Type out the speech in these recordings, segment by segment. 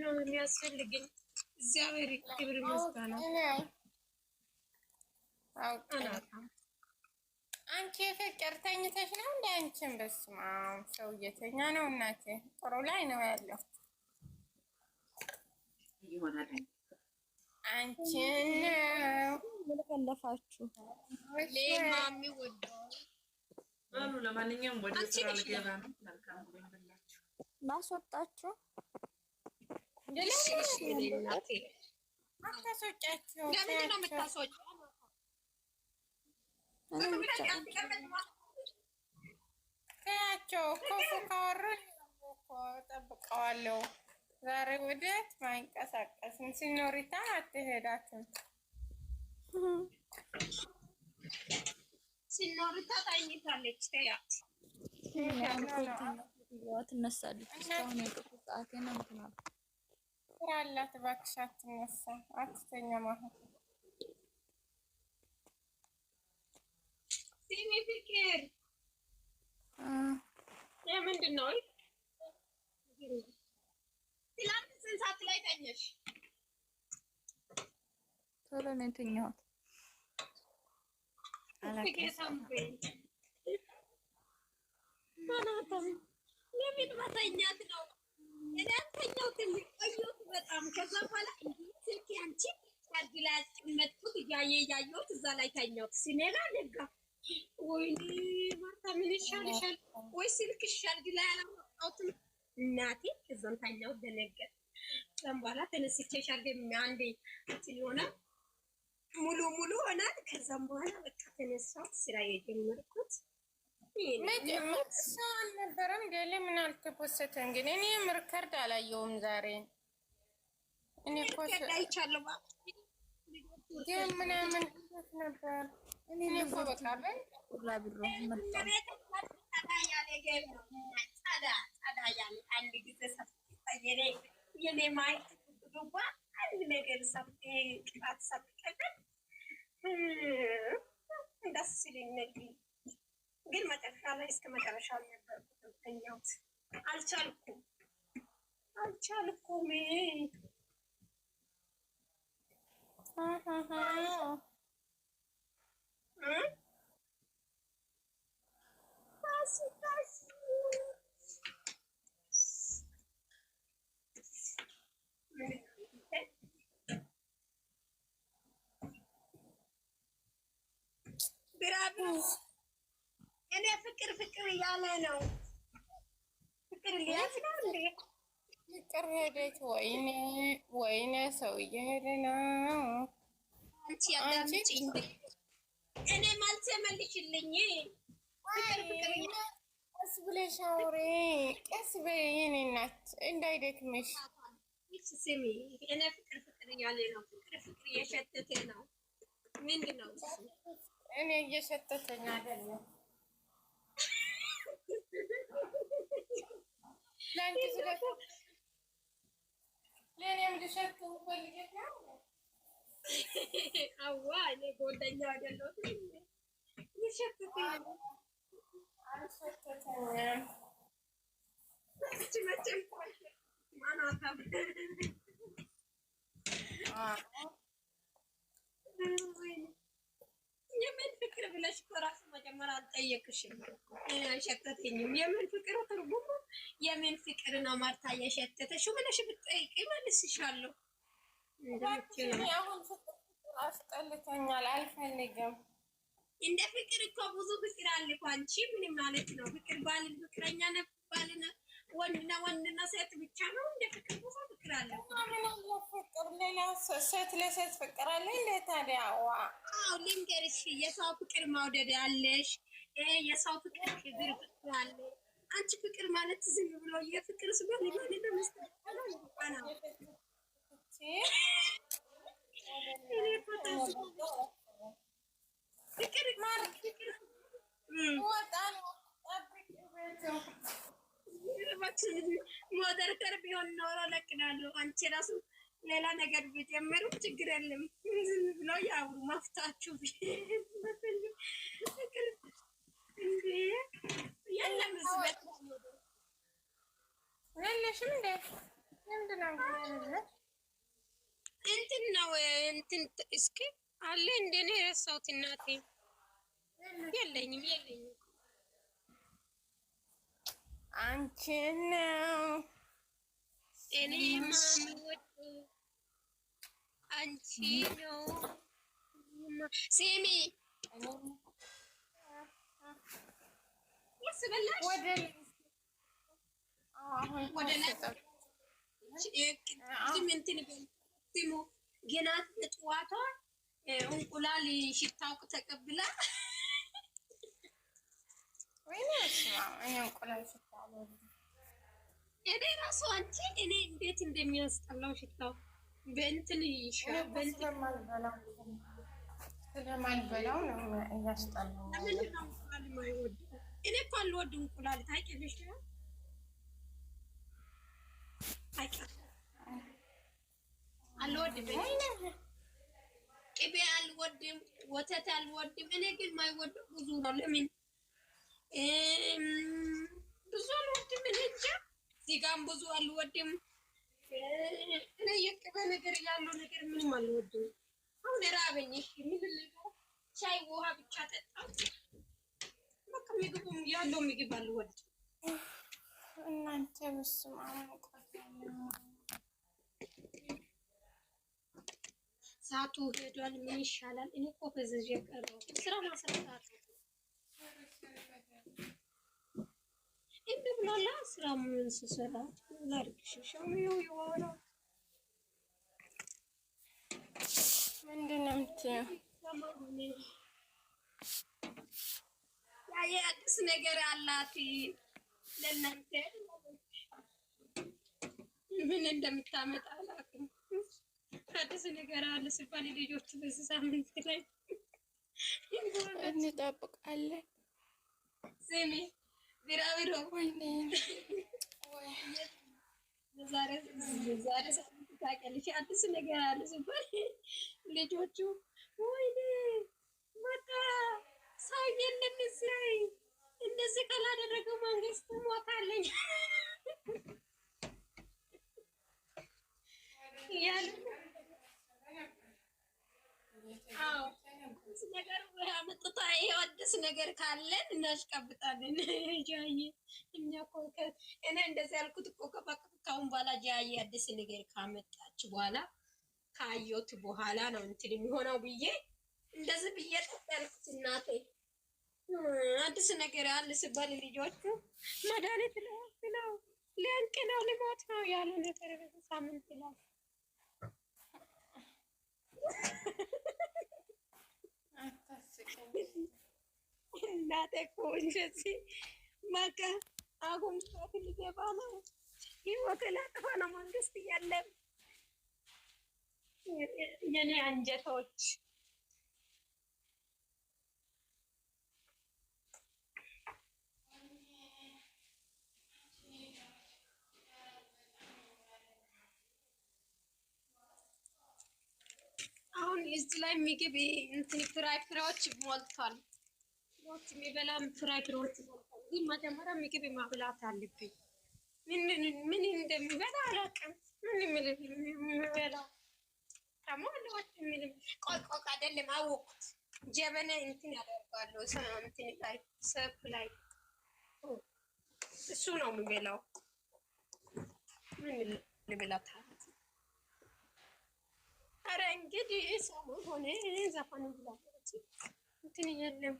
ነው የሚያስፈልግኝ። እግዚአብሔር ክብር ምስጋና። አንቺ ፍቅር ተኝተሽ ነው እንደ አንቺን? በስመ አብ ሰው እየተኛ ነው እናቴ። ጥሩ ላይ ነው ያለው። አንቺን ነው ለፈለፋችሁ ለማሚ ወዶ አሉ። ለማንኛውም ወደ ስራ ልገባ ነው። መልካም ይሁንላችሁ። ማስወጣችሁ እናቴ አታስወጫቸው። ለምን ነው የምታስወጪው? ከያቸው ኮፉ ካወሩ ጠብቀዋለሁ። ዛሬ ወደት ማይንቀሳቀስም ሲኖሪታ አትሄዳትም። ሲኖሪታ ታኝታለች። ተያት ትነሳለች። እስካሁን የቅጡ ሰዓቴ ነው እንትናል ስራ አላት። እባክሽ አትነሳ፣ አትተኛ ማለት ሲሚ ፍቅር ምንድን ነው? ትላንት ስንት ሰዓት ላይ ተኛሽ? ቶሎ ነው የተኛሁት። ለምን መተኛት ነው? እኔ አልተኛሁትም፣ ቆየሁት በጣም። ከዛ በኋላ ስልክ አንቺ ቻርጅ ላይ አስቀመጥኩት፣ እያየሁት እዛ ላይ ተኛሁት። ሲነጋ ነጋ። ወይኔ ማታ ምን ይሻልሻል? ወይ ስልክሽ ቻርጅ ላይ አላወጣሁትም እናቴ። ከዛም ተኛሁት፣ ደነገጥኩ። ከዛም በኋላ ተነስቼ ቻርጅ አንዴ ስለሆነ ሙሉ ሆናል። ከዛም በኋላ በቃ ተነሳሁት፣ ስራ የጀመርኩት ሰው አልነበረም። ገሌ ምን አልተፖሰተም፣ ግን እኔ ሪከርድ አላየውም ዛሬ። እኔ አይቻለሁ ግን ምናምን ነበር። እኔ እኮ በቃ ላብሮ መጣ አንድ ጊዜ የኔ ማየት ዱባ አንድ ነገር ሰብቴ ቅባት ሰብቀበት ደስ ሲለኝ ግን መጨረሻ ላይ እስከ መጨረሻ አልነበርኩትም። ተኛሁት። አልቻልኩም። እኔ ፍቅር እያለ ነው። ፍቅር ሊያዝ ነው እንዴ? ፍቅር ሄደች። ወይኔ ሰው እየሄደ ነው። አንቺ አዳምጪኝ። እኔ መልስ መልሽልኝ። ፍቅር ቀስ ብለሽ አውሪ። ቀስ በይ የኔ እናት እንዳይደክምሽ። ስሚ፣ እኔ ፍቅር እያለ ነው። ፍቅር እየሸተተ ነው። ምንድን ነው እሱ? እኔ እየሸተተኝ አይደለም። ለአንቺ ለእኔም ልሸት ፈልጌት ነው። አዋ እኔ ጓደኛ አይደለሁም። የሸተተኝ አልሸተተኝም። መቼም ማናታም የምን ፍቅር ብለሽ እኮ እራሱ መጀመሪያ አልጠየቅሽም። አልሸተተኝም። የምን ፍቅር ትርጉሙ የምን ፍቅር ነው? ማርታ የሸተተሽው ብለሽ ብትጠይቂ መልስሻለሁ። አሁን ፍቅር አስጠልቶኛል፣ አልፈልግም። እንደ ፍቅር እኮ ብዙ ፍቅር አለ እኮ። አንቺ ምን ማለት ነው? ፍቅር ባልን ፍቅረኛ ባልና ወንድና ሴት ብቻ ነው። እንደ ፍቅር ብዙ ፍቅር አለ። ምን አለ ፍቅር ሌላ ሴት ለሴት ፍቅር አለ እንዴ ታዲያ? አዎ ልንገርሽ፣ የሰው ፍቅር ማውደድ ያለሽ፣ የሰው ፍቅር ክብር አለ። አንቺ ፍቅር ማለት ዝም ብሎ የፍቅር ስበል ይባል ነው መስተካከለው ይባላል። ፍቅር ማለት ፍቅር ወጣን ሞተርከር ቢሆን ኖሮ ለቅናለሁ። አንቺ ራሱ ሌላ ነገር ቢጀምሩ ችግር የለም። ዝም ብሎ ያውሩ መፍታችሁ እንዴ የለም። ዝበት ለለሽም እንዴ ምንድነው እንትን ነው እንትን እስኪ አለ እንደኔ የረሳሁት እናቴ የለኝም። አንቺን ነው እኔ ማምወድ አንቺ ነው። ሲሚ ወስበላሽ ወደ ገና ጠዋቷ እንቁላል ሽታው ተቀብላ እኔ ራሱ አንቺ እኔ እንዴት እንደሚያስጠላው ሽታው በእንትን ስለማልበላው ነው እያስጠላው። እኔ እኮ አልወድም እንቁላል ታውቂያለሽ። አልወድም ቅቤ አልወድም፣ ወተት አልወድም። እኔ ግን የማይወደው ብዙ ነው። ለምን ብዙ አልወድም። እኔ እንጃ እዚጋም ብዙ አልወድም። እኔ የቅቤ ነገር ያለው ነገር ምንም አልወድም። አሁን ራበኝ። እሺ ምን ልበል? ሻይ ውሃ ብቻ ጠጣሁ። በቃ ምግቡም ያለው ምግብ አልወድም። እናንተ በስመ አብ ሰዓቱ ሄዷል። ምን ይሻላል? እኔ እኮ በዚህ ቀረው ስራ ማሰራት እንዴ ብላላ ስራ ምን ስሰራ ላርክሽ ሻሚው ይዋራ ምንድን ነው የምትይው? ያ አዲስ ነገር አላት ለእናንተ ምን እንደምታመጣ አላውቅም። አዲስ ነገር አለ ሲባል ልጆቹ በዚህ ሳምንት ላይ እንጠብቃለን። ስሚ ቢራቢሮ ዛሬ ሳምንት ታውቂያለሽ አዲስ ነገር አለ ሲባል ልጆቹ ወይኔ በቃ ሰው የለም እዚህ እንደዚህ ካላደረገው መንግስት ሞታለኝ ያሉ ነገር አመጣ። ይሄ አዲስ ነገር ካለን እናሽቀብጣለን። ጃዬ እኛ እኮ እኔ እንደዚህ ያልኩት እኮ ከአሁን በኋላ ጃዬ አዲስ ነገር ካመጣች በኋላ ካየሁት በኋላ ነው እንትን የሚሆነው ብዬ እንደዚህ ብዬ ያልኩት። እናቴ አዲስ ነገር አለ ሲባል ልጆቹ መድኃኒት ነው ሊያንቅ ነው ሊሞት ነው ያሉ ነገር ሳምንት ላይ እናቴ እኮ እንደዚህ በቃ አሁን ሰት ሊገባ ነው ህይወት ላጥፋ ነው መንግስት እያለም የኔ አንጀቶች አሁን እዚህ ላይ ምግብ እንትን ፍራፍሬዎች ሞልቷል። ሞት የሚበላ ፍራፍሬዎች ሞልቷል። ግን መጀመሪያ ምግብ ማብላት አለብኝ። ምን እንደሚበላ አላውቅም። ምን የሚበላው ደግሞ አለዋት ምን ቆይ አይደለም አወኩት። ጀበና እንትን ያደርጋሉ እንትን ላይ ሰፍ ላይ እሱ ነው የሚበላው። ምን ልብላታ አረ እንግዲህ ሰው ሆነ ዘፈን ብላች እንትን የለም።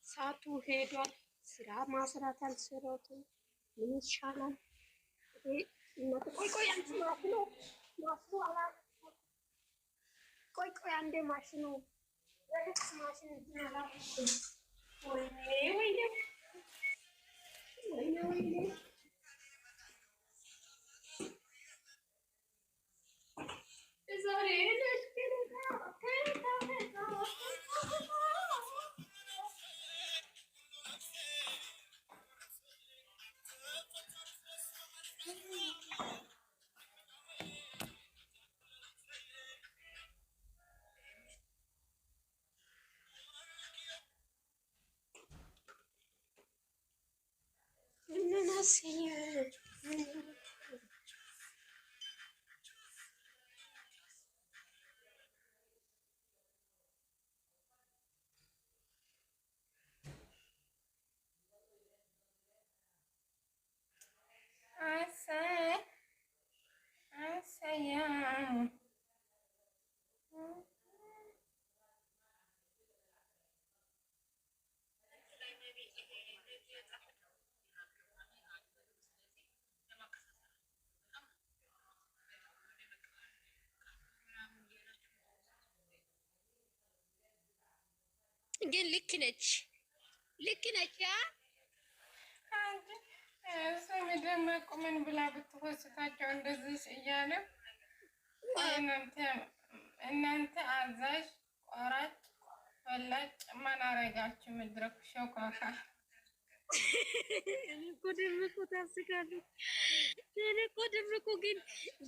ሰዓቱ ሄዷል። ስራ ማስራት አልሰራሁትም። ምን ይሻላል? ቆይ አንቺ ቆይ አንዴ ማሽኑ ማሽን ወይኔ ዛሬ ግን ልክ ነች፣ ልክ ነች። ያ ሰው ደመቁ ምን ብላ ብትወስታቸው እንደዚህ እያለ እናንተ አዛዥ ቆራጭ ፈላጭ ማን አረጋችሁ? ምድረክ ሾካካ ድምቁ ታስቃለች። እኮ ድምቁ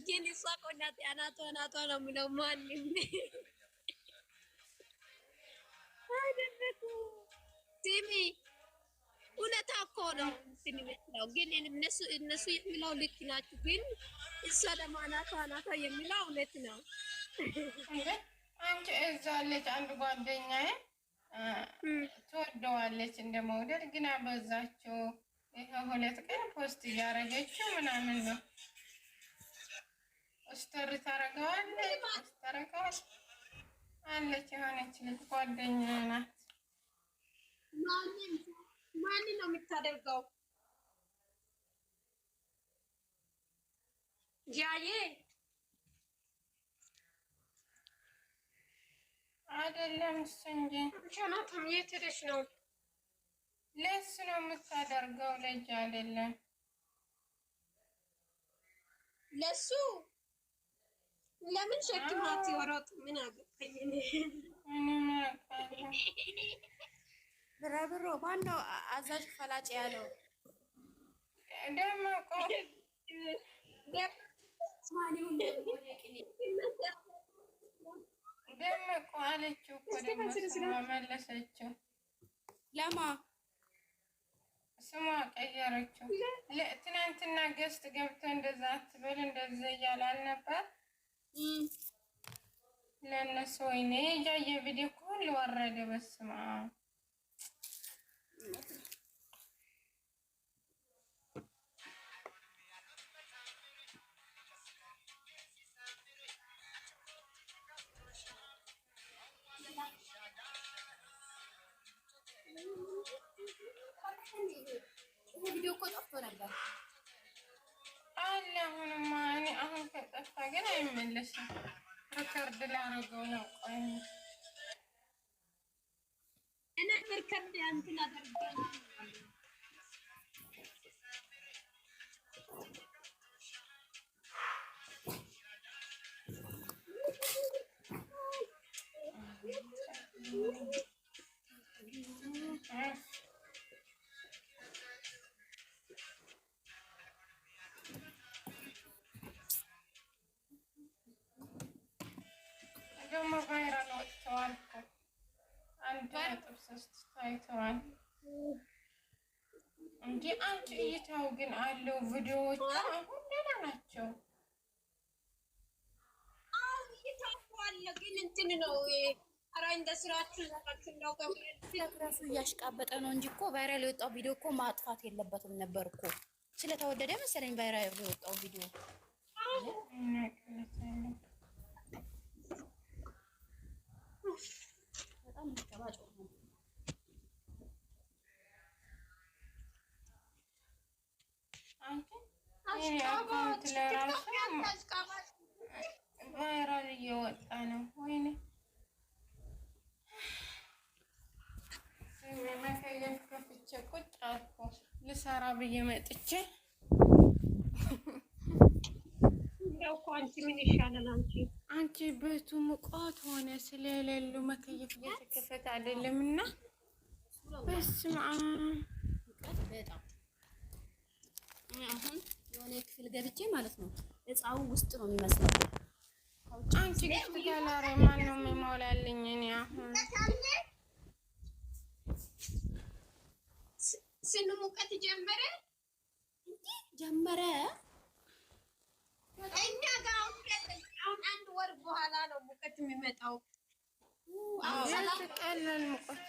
ግን እሷ እኮ እናቴ አናቷ ነው የምለው ማንም ሲሚ እውነታ እኮ ነው የሚመስለው፣ ግን እነሱ የሚለው ልክ ናችሁ። ግን እሷ ደግሞ አናቷ የሚለው እውነት ነው። አንቺ እዛ አለች አንድ ጓደኛዬ ትወደዋለች እንደ መውደድ ግን አበዛችው። ይሄ 2 ቀን ፖስት እያረገችው ምናምን ነው ስቶሪ ታረገዋለች አለች የሆነች ልጅ ጓደኛ ናት። ማን ነው የምታደርገው? ያዬ አይደለም እሱ እንጂ ሸናቱም የት ሄደሽ ነው? ለእሱ ነው የምታደርገው ልጅ አይደለም ለሱ ለምን ሸክማት ይወራጥ? ምን አገባኝ እኔ ብራብሮ ማነው አዛዥ ፈላጭ ያለው? ደመቆ አለችው እኮ ደግሞ ስሟ መለሰችው። ለማ ስሟ ቀየረችው። ትናንትና ገስት ገብቶ እንደዛ አትበል እንደዛ እያለ አልነበር ለእነሱ? ወይኔ እያየ ቪዲዮ እኮ ሁሉ ወረደ። በስመ አብ ቪዲዮ እኮ ጠፍቶ ነበር አለ። አሁንማ እኔ አሁን ከጠፋ ግን አይመለስም። ሪከርድ ላደርገው ነው። ቆይ እኔ ሪከርድ እንትን አደርጋለሁ። ደግሞ ቫይራል ወጥተዋል እኮ 1.3 ታይተዋል እንጂ አንቺ እይታው ግን አለው። ቪዲዮዎቹ አሁን ደህና ናቸው። አለ ግን እንትን ነው። ኧረ እንደ ስራችሁ ዘራችሁ ነው። ራሱ እያሽቃበጠ ነው እንጂ እኮ ቫይራል የወጣው ቪዲዮ እኮ ማጥፋት የለበትም ነበር እኮ። ስለተወደደ መሰለኝ ቫይራል የወጣው ቪዲዮ። በጣም ተባጭ ነው። አንቺ አካውንት ለራሱ ቫይራል እየወጣ ነው። ወይኔ መከየፍ ከፍቼ ቁጭ አልኩ ልሰራ ብዬ መጥቼ እንደው እኮ አንቺ ምን ይሻላል? አንቺ ቤቱ ሙቀት ሆነ ስለሌሉ መከየፍ እየተከፈተ አይደለም እና በስመ አብ በጣም አሁን የሆነ ክፍል ገብቼ ማለት ነው እጻው ውስጥ ነው የሚመስለው። አንቺ ግፍት ጋላሪ ማን ነው የሚሞላልኝ? እኔ አሁን ስኑ ሙቀት ጀመረ ጀመረ። እኛ ጋር አሁን አንድ ወር በኋላ ነው ሙቀት የሚመጣው። ቀላል ሙቀት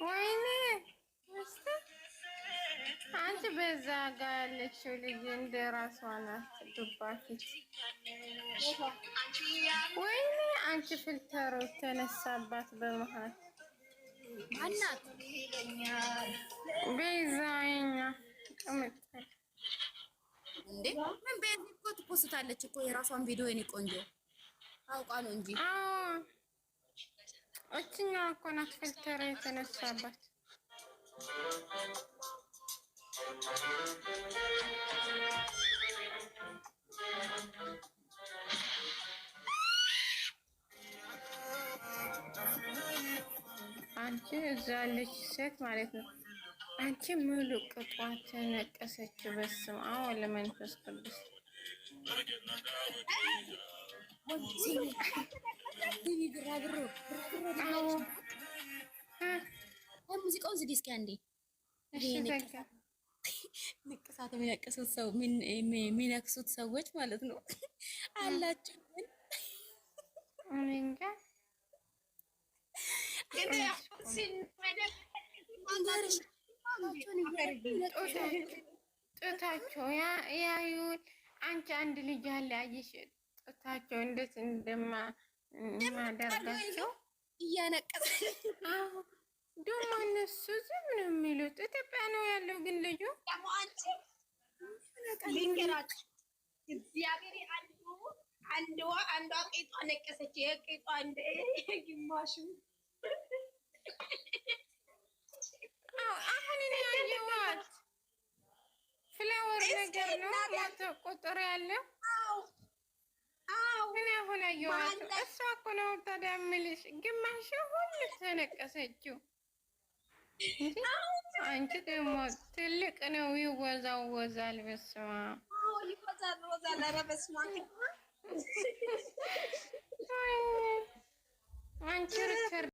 ወይኔ አንቺ በዛ ጋ ያለችው ልጅ እንደ ራሷ ናት። ዱባፊት ወይኔ አንቺ ፊልተሩ ተነሳባት በመሃል ማናት ቤዛኛ ቅምጥል እንዴ? ምን ቤት እኮ ትፖስታለች እኮ የራሷን ቪዲዮ የኔ ቆንጆ አውቃ ነው እንጂ። እችኛዋ እኮ ናት ፊልተሩ የተነሳባት። አንቺ እዛ ያለች ሴት ማለት ነው። አንቺ ሙሉ ቅጧ ተነቀሰች። በስመ አብ ወመንፈስ ቅዱስ። ሙዚቃውን ዝጊ እስኪ አንዴ። ንቅሳት የሚነቅሱት ሰው የሚነክሱት ሰዎች ማለት ነው አላችሁ። እንጃ ጡታቸው ያዩን። አንቺ አንድ ልጅ አለ አየሽ? ጡታቸው እንዴት እንደማደርጋቸው እያነቀሰ ደግሞ እነሱ ዝም ነው የሚሉት። ኢትዮጵያ ነው ያለው ግን ልጁ እግዚአብሔር አንዷ ቄጧ ነቀሰች። የቄጧ ግማሹ አሁን እኔ ያየኋት ፍላወር ነገር ነው ሞቶ ቁጥር ያለው። እኔ አሁን አየኋት። እሷ እኮ ነው ታዲያ የምልሽ ግማሽ ሁሉ ተነቀሰችው። አንቺ ደግሞ ትልቅ ነው ይወዛወዛል። በስመ አብ ይወዛወዛል። ኧረ በስመ አብ አንቺ